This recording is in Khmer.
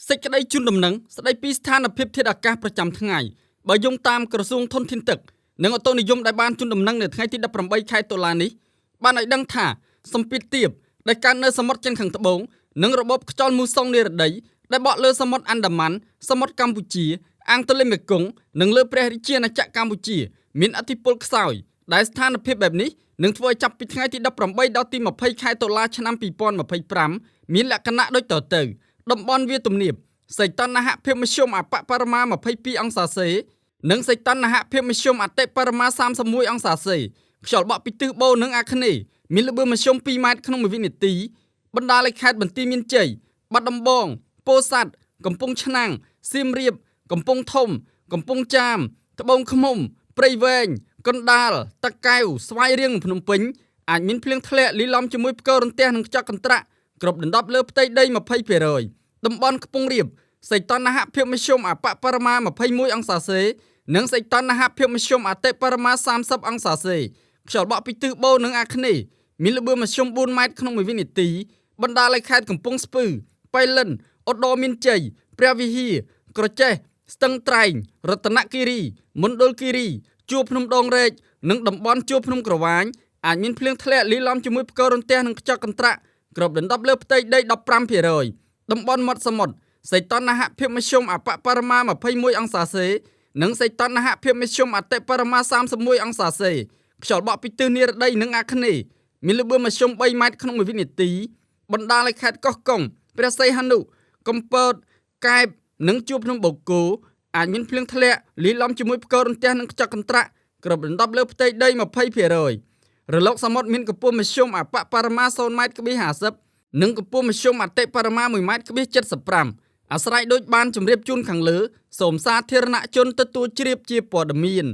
សេចក្តីជូនដំណឹងស្តីពីស្ថានភាពធាតុអាកាសប្រចាំថ្ងៃបើយោងតាមក្រសួងធនធានទឹកនិងអូតូនិយមដែលបានជូនដំណឹងនៅថ្ងៃទី18ខែតុលានេះបានឲ្យដឹងថាសម្ពាធទាបដែលកើតនៅសមុទ្រចិនខាងត្បូងនិងរបបខ្យល់មូសុងនិរតីដែលបក់លើសមុទ្រអាន់ដាម៉ាន់សមុទ្រកម្ពុជាអាងទន្លេមេគង្គនិងលើព្រះរាជាណាចក្រកម្ពុជាមានឥទ្ធិពលខ្សោយដែលស្ថានភាពបែបនេះនឹងធ្វើឲ្យចាប់ពីថ្ងៃទី18ដល់ទី20ខែតុលាឆ្នាំ2025មានលក្ខណៈដូចតទៅតំបន់វាលទំនាបសីតុណ្ហភាពមធ្យមអបបរមា22អង្សាសេនិងសីតុណ្ហភាពមធ្យមអតិបរមា31អង្សាសេខ្យល់បក់ពីទិសបូរនិងអាគ្នេយ៍មានល្បឿនមធ្យម2ម៉ែត្រក្នុង1វិនាទីបណ្ដាលឲ្យខេត្តបន្ទាយមានជ័យបាត់ដំបងពោធិ៍សាត់កំពង់ឆ្នាំងសៀមរាបកំពង់ធំកំពង់ចាមត្បូងឃ្មុំព្រៃវែងកណ្ដាលតាកែវស្វាយរៀងភ្នំពេញអាចមានភ្លៀងធ្លាក់លាយឡំជាមួយផ្គររន្ទះនិងខ្យល់កន្ត្រាក់គ្រប់ដណ្ដប់លើផ្ទៃដី 20% តំបន់ខ្ពង់រាបសីតុណ្ហភាពមធ្យមអបបរមា21អង្សាសេនិងសីតុណ្ហភាពមធ្យមអតិបរមា30អង្សាសេខ្យល់បក់ពីទិសបូរនិងអាគ្នេយ៍មានល្បឿនមធ្យម4ម៉ែត្រក្នុង1វិនាទីបណ្ដាលឲ្យខេត្តកំពង់ស្ពឺប៉ៃលិនឧត្តរមានជ័យព្រះវិហារក្រចេះស្ទឹងត្រែងរតនគិរីមណ្ឌលគិរីជួរភ្នំដងរែកនិងតំបន់ជួរភ្នំក្រវាញអាចមានភ្លៀងធ្លាក់លាយឡំជាមួយផ្គររន្ទះនិងខ្យល់កន្ត្រាក់គ្រប់ដណ្ដប់លើផ្ទៃដី 15% តំបន់មាត់សមុទ្រសីតុណ្ហភាពមធ្យមអបបរមា21អង្សាសេនិងសីតុណ្ហភាពមធ្យមអតិបរមា31អង្សាសេខ្យល់បក់ពីទិសនិរតីនិងអាគ្នេយ៍មានល្បឿនមធ្យម3ម៉ែត្រក្នុង1វិនាទីបណ្ដាលឲ្យខេត្តកោះកុងព្រះសីហនុកំពតកែបនិងជួរភ្នំបូកគោអាចមានភ្លៀងធ្លាក់លាយឡំជាមួយផ្គររន្ទះនិងខ្យល់កន្ត្រាក់គ្រប់ដណ្ដប់លើផ្ទៃដី 20% រលកសមុទ្រមានកម្ពស់មធ្យមអបបរមា0ម៉ែត្រ50និងកម្ពស់មធ្យមអតិបរមា1ម៉ែត្រ75អាស្រ័យដូចបានជម្រាបជូនខាងលើសូមសាធារណជនទទួលជ្រាបជាព័ត៌មាន